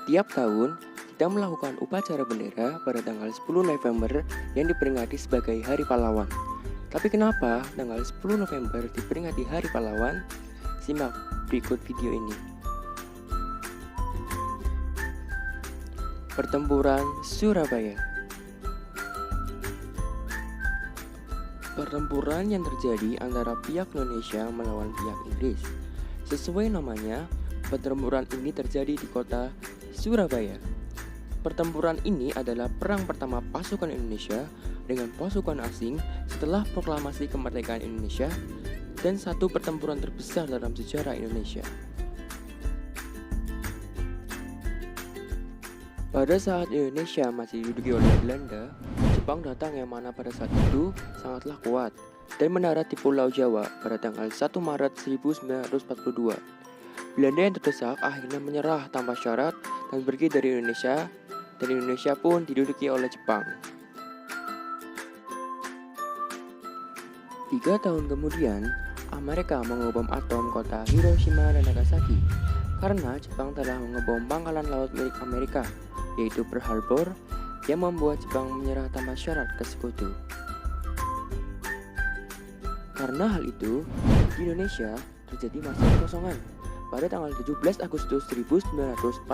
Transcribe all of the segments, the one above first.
Setiap tahun, kita melakukan upacara bendera pada tanggal 10 November yang diperingati sebagai Hari Pahlawan. Tapi kenapa tanggal 10 November diperingati Hari Pahlawan? Simak berikut video ini. Pertempuran Surabaya. Pertempuran yang terjadi antara pihak Indonesia melawan pihak Inggris. Sesuai namanya, pertempuran ini terjadi di kota Surabaya. Pertempuran ini adalah perang pertama pasukan Indonesia dengan pasukan asing setelah proklamasi kemerdekaan Indonesia dan satu pertempuran terbesar dalam sejarah Indonesia. Pada saat Indonesia masih diduduki oleh Belanda, Jepang datang yang mana pada saat itu sangatlah kuat dan mendarat di Pulau Jawa pada tanggal 1 Maret 1942. Belanda yang terdesak akhirnya menyerah tanpa syarat dan pergi dari Indonesia, dan Indonesia pun diduduki oleh Jepang. 3 tahun kemudian, Amerika mengebom atom kota Hiroshima dan Nagasaki karena Jepang telah mengebom pangkalan laut milik Amerika, yaitu Pearl Harbor, yang membuat Jepang menyerah tanpa syarat ke sekutu. Karena hal itu, di Indonesia terjadi masa kekosongan. Pada tanggal 17 Agustus 1945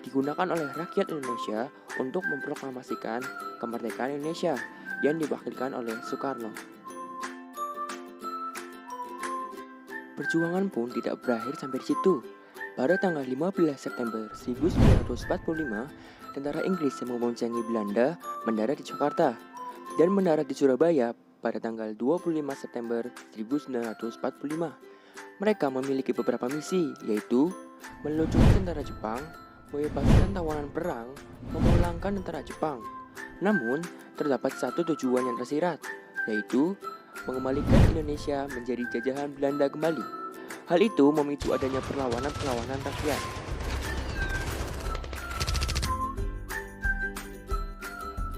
digunakan oleh rakyat Indonesia untuk memproklamasikan kemerdekaan Indonesia yang diwakilkan oleh Soekarno. Perjuangan pun tidak berakhir sampai di situ. Pada tanggal 15 September 1945, tentara Inggris yang memboncengi Belanda mendarat di Jakarta dan mendarat di Surabaya pada tanggal 25 September 1945. Mereka memiliki beberapa misi, yaitu melucuti tentara Jepang, membebaskan tawanan perang, memulangkan tentara Jepang. Namun, terdapat satu tujuan yang tersirat, yaitu mengembalikan Indonesia menjadi jajahan Belanda kembali. Hal itu memicu adanya perlawanan rakyat.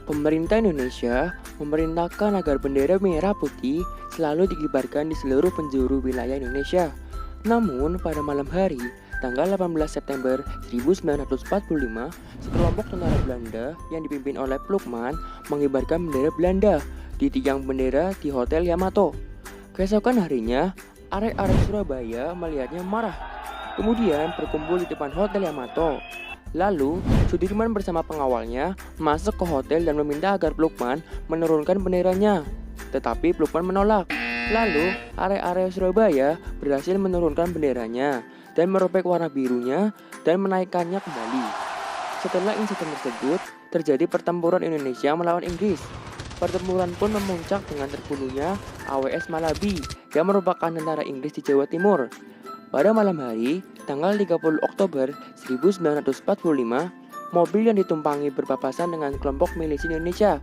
Pemerintah Indonesia memerintahkan agar bendera merah putih selalu dikibarkan di seluruh penjuru wilayah Indonesia. Namun, pada malam hari, tanggal 18 September 1945, sekelompok tentara Belanda yang dipimpin oleh Plukman mengibarkan bendera Belanda di tiang bendera di Hotel Yamato. Keesokan harinya, arek-arek Surabaya melihatnya marah, kemudian berkumpul di depan Hotel Yamato. Lalu, Sudirman bersama pengawalnya masuk ke hotel dan meminta agar Plukman menurunkan benderanya. Tetapi Plukman menolak. Lalu, arek-arek Surabaya berhasil menurunkan benderanya dan merobek warna birunya dan menaikkannya kembali. Setelah insiden tersebut, terjadi pertempuran Indonesia melawan Inggris. Pertempuran pun memuncak dengan terbunuhnya AWS Malabi yang merupakan tentara Inggris di Jawa Timur. Pada malam hari, tanggal 30 Oktober 1945, mobil yang ditumpangi berpapasan dengan kelompok milisi Indonesia.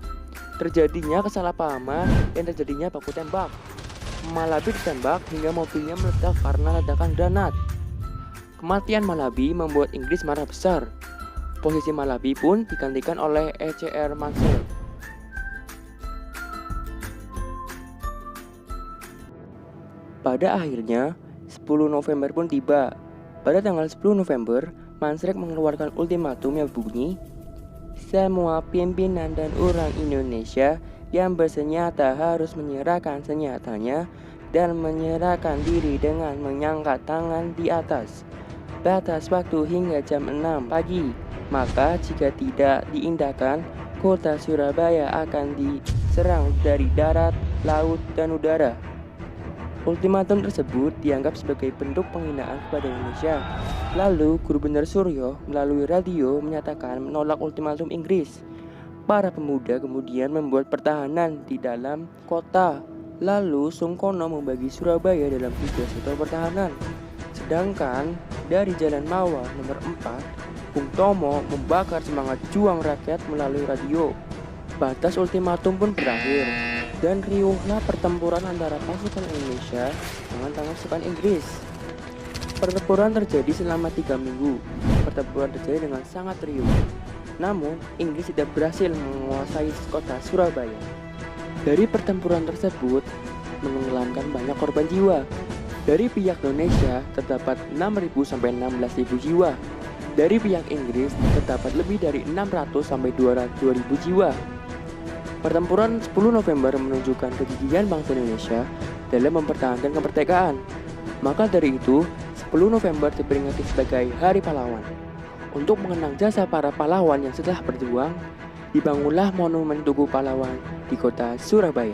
Terjadinya kesalahpahaman dan terjadinya baku tembak. Malabi ditembak hingga mobilnya meledak karena ledakan granat. Kematian Malabi membuat Inggris marah besar. Posisi Malabi pun digantikan oleh E.C.R. Mansell. Pada akhirnya, 10 November pun tiba. Pada tanggal 10 November, Mansrek mengeluarkan ultimatum yang berbunyi, semua pimpinan dan orang Indonesia yang bersenjata harus menyerahkan senjatanya dan menyerahkan diri dengan mengangkat tangan di atas. Batas waktu hingga jam 6 pagi. Maka jika tidak diindahkan, kota Surabaya akan diserang dari darat, laut, dan udara. Ultimatum tersebut dianggap sebagai bentuk penghinaan kepada Indonesia. Lalu, Gubernur Suryo melalui radio menyatakan menolak ultimatum Inggris. Para pemuda kemudian membuat pertahanan di dalam kota. Lalu, Sungkono membagi Surabaya dalam 3 sektor pertahanan. Sedangkan dari Jalan Mawar nomor 4, Bung Tomo membakar semangat juang rakyat melalui radio. Batas ultimatum pun berakhir. Dan riuhlah pertempuran antara pasukan Indonesia dengan pasukan Inggris. Pertempuran terjadi selama 3 minggu. Pertempuran terjadi dengan sangat riuh. Namun, Inggris tidak berhasil menguasai kota Surabaya. Dari pertempuran tersebut, menenggelamkan banyak korban jiwa. Dari pihak Indonesia terdapat 6.000 sampai 16.000 jiwa. Dari pihak Inggris terdapat lebih dari 600 sampai 200.000 jiwa. Pertempuran 10 November menunjukkan kegigihan bangsa Indonesia dalam mempertahankan kemerdekaan. Maka dari itu, 10 November diperingati sebagai Hari Pahlawan. Untuk mengenang jasa para pahlawan yang setelah berjuang, dibangunlah Monumen Tugu Pahlawan di kota Surabaya.